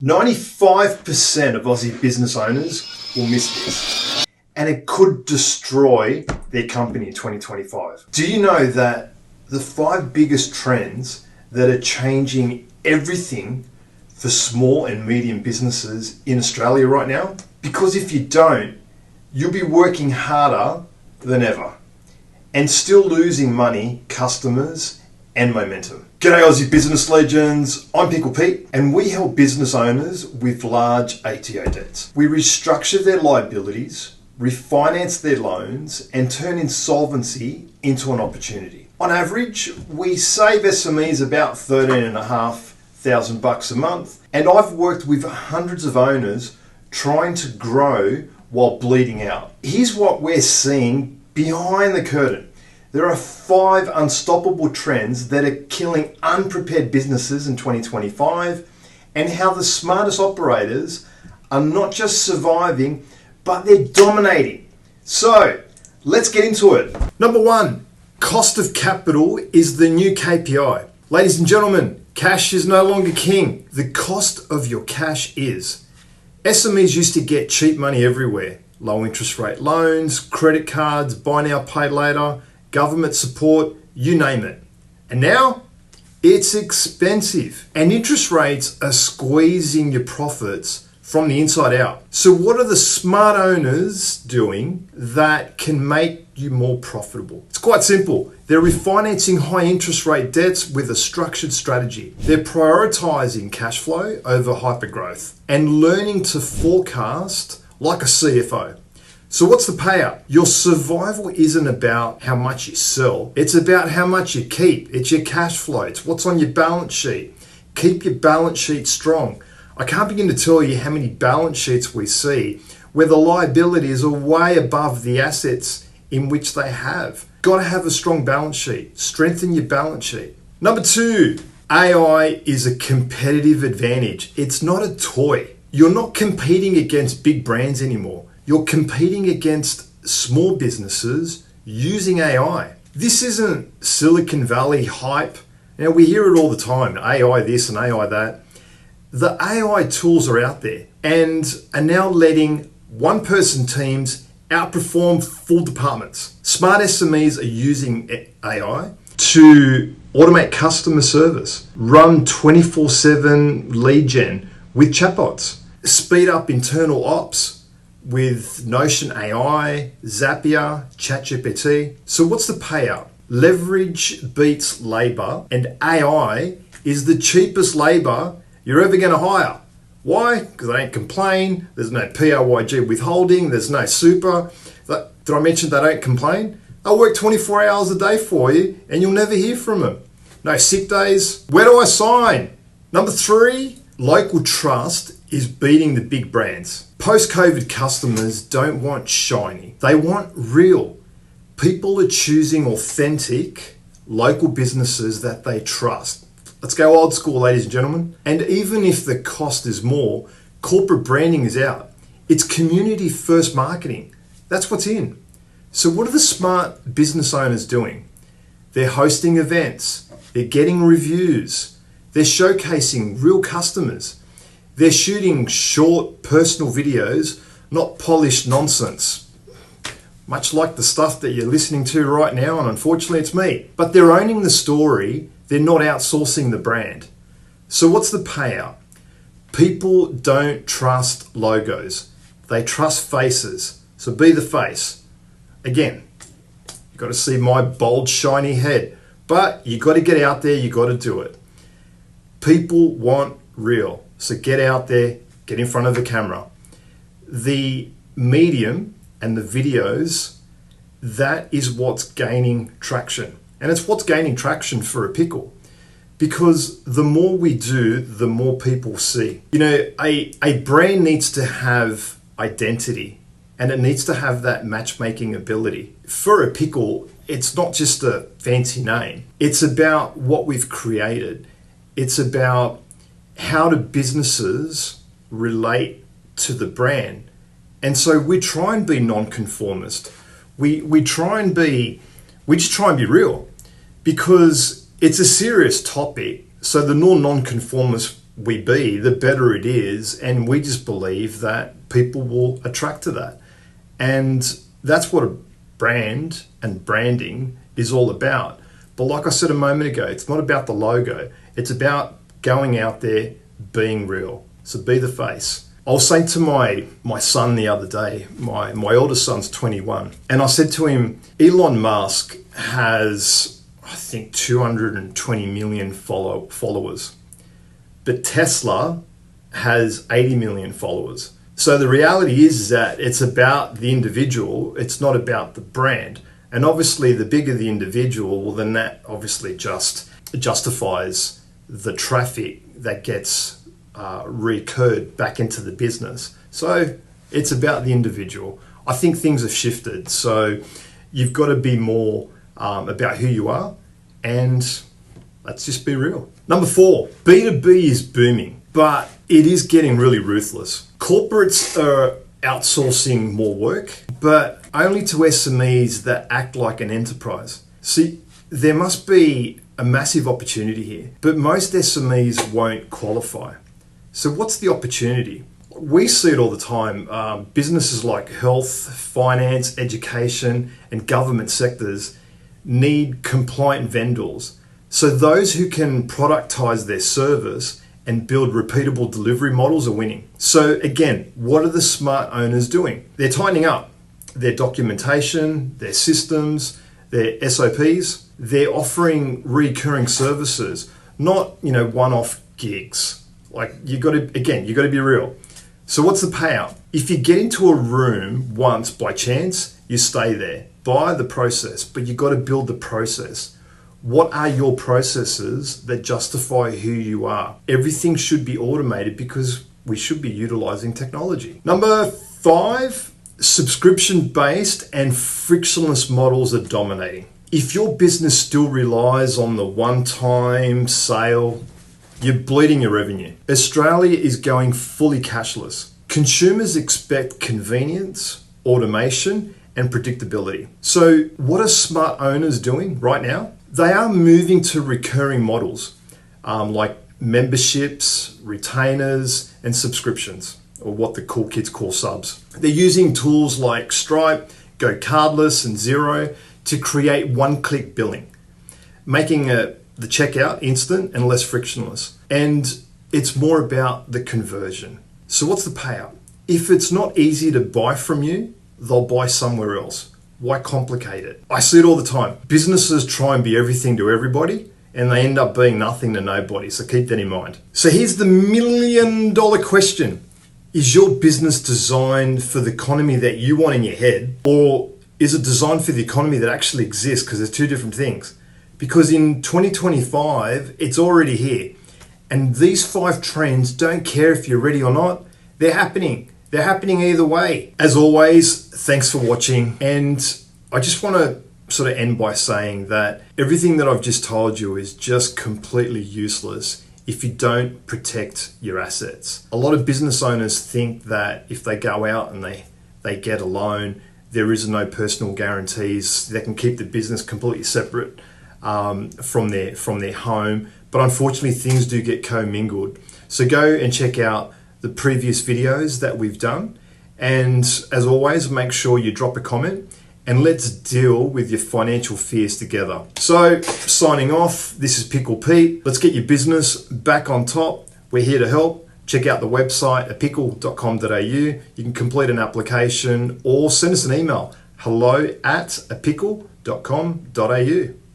95% of Aussie business owners will miss this, and it could destroy their company in 2025. Do you know that the 5 biggest trends that are changing everything for small and medium businesses in Australia right now? Because if you don't, you'll be working harder than ever and still losing money, customers, and momentum. G'day Aussie business legends, I'm Pickle Pete, and we help business owners with large ATO debts. We restructure their liabilities, refinance their loans, and turn insolvency into an opportunity. On average, we save SMEs about $13,500 a month, and I've worked with hundreds of owners trying to grow while bleeding out. Here's what we're seeing behind the curtain. There are 5 unstoppable trends that are killing unprepared businesses in 2025, and how the smartest operators are not just surviving, but they're dominating. So let's get into it. Number 1, cost of capital is the new KPI. Ladies and gentlemen, cash is no longer king. The cost of your cash is. SMEs used to get cheap money everywhere. Low interest rate loans, credit cards, buy now, pay later, government support, you name it. And now it's expensive, and interest rates are squeezing your profits from the inside out. So what are the smart owners doing that can make you more profitable? It's quite simple. They're refinancing high interest rate debts with a structured strategy. They're prioritizing cash flow over hypergrowth and learning to forecast like a CFO. So what's the payout? Your survival isn't about how much you sell. It's about how much you keep. It's your cash flow. It's what's on your balance sheet. Keep your balance sheet strong. I can't begin to tell you how many balance sheets we see where the liabilities are way above the assets in which they have. Got to have a strong balance sheet. Strengthen your balance sheet. Number 2, AI is a competitive advantage. It's not a toy. You're not competing against big brands anymore. You're competing against small businesses using AI. This isn't Silicon Valley hype. Now, we hear it all the time, AI this and AI that. The AI tools are out there and are now letting one-person teams outperform full departments. Smart SMEs are using AI to automate customer service, run 24/7 lead gen with chatbots, speed up internal ops with Notion AI, Zapier, ChatGPT. So what's the payout? Leverage beats labor, and AI is the cheapest labor you're ever going to hire. Why? Because they don't complain. There's no PRYG withholding. There's no super. Did I mention they don't complain? They'll work 24 hours a day for you and you'll never hear from them. No sick days. Where do I sign? Number 3, local trust is beating the big brands. Post-COVID customers don't want shiny. They want real. People are choosing authentic local businesses that they trust. Let's go old school, ladies and gentlemen. And even if the cost is more, corporate branding is out. It's community first marketing. That's what's in. So what are the smart business owners doing? They're hosting events. They're getting reviews. They're showcasing real customers. They're shooting short personal videos, not polished nonsense. Much like the stuff that you're listening to right now, and unfortunately it's me. But they're owning the story. They're not outsourcing the brand. So what's the payout? People don't trust logos. They trust faces. So be the face. Again, you've got to see my bold, shiny head. But you've got to get out there. You've got to do it. People want real. So get out there. Get in front of the camera. The medium and the videos, that is what's gaining traction. And it's what's gaining traction for a pickle, because the more we do, the more people see. You know, a brand needs to have identity, and it needs to have that matchmaking ability. For a pickle, it's not just a fancy name. It's about what we've created. It's about how do businesses relate to the brand. And so we try and be non-conformist. We just try and be real, because it's a serious topic. So the non-conformists we be, the better it is. And we just believe that people will attract to that. And that's what a brand and branding is all about. But like I said a moment ago, it's not about the logo. It's about going out there, being real. So be the face. I was saying to my son the other day, my oldest son's 21, and I said to him, Elon Musk has, I think, 220 million followers, but Tesla has 80 million followers. So the reality is that it's about the individual, it's not about the brand. And obviously the bigger the individual, well then that obviously just justifies the traffic that gets recurred back into the business. So it's about the individual. I think things have shifted. So you've got to be more about who you are, and let's just be real. Number 4, B2B is booming, but it is getting really ruthless. Corporates are outsourcing more work, but only to SMEs that act like an enterprise. See, there must be a massive opportunity here, but most SMEs won't qualify. So what's the opportunity? We see it all the time. Businesses like health, finance, education, and government sectors need compliant vendors. So those who can productize their service and build repeatable delivery models are winning. So again, what are the smart owners doing? They're tightening up their documentation, their systems, their SOPs. They're offering recurring services, not one-off gigs. Like you got to be real. So what's the payout? If you get into a room once by chance, you stay there. Buy the process, but you got to build the process. What are your processes that justify who you are? Everything should be automated because we should be utilizing technology. Number 5, subscription-based and frictionless models are dominating. If your business still relies on the one-time sale, you're bleeding your revenue. Australia is going fully cashless. Consumers expect convenience, automation, and predictability. So what are smart owners doing right now? They are moving to recurring models like memberships, retainers, and subscriptions, or what the cool kids call subs. They're using tools like Stripe, Go Cardless, and Xero to create one-click billing, making the checkout instant and less frictionless. And it's more about the conversion. So what's the payout? If it's not easy to buy from you, they'll buy somewhere else. Why complicate it? I see it all the time. Businesses try and be everything to everybody, and they end up being nothing to nobody. So keep that in mind. So here's the $1 million question. Is your business designed for the economy that you want in your head, or is it designed for the economy that actually exists? Because there's two different things. Because in 2025, it's already here. And these 5 trends, don't care if you're ready or not, they're happening. They're happening either way. As always, thanks for watching. And I just want to sort of end by saying that everything that I've just told you is just completely useless if you don't protect your assets. A lot of business owners think that if they go out and they get a loan, there is no personal guarantees. They can keep the business completely separate from their home. But unfortunately, things do get commingled. So go and check out the previous videos that we've done. And as always, make sure you drop a comment and let's deal with your financial fears together. So signing off, this is Pickle Pete. Let's get your business back on top. We're here to help. Check out the website, apickle.com.au. You can complete an application or send us an email, hello@apickle.com.au.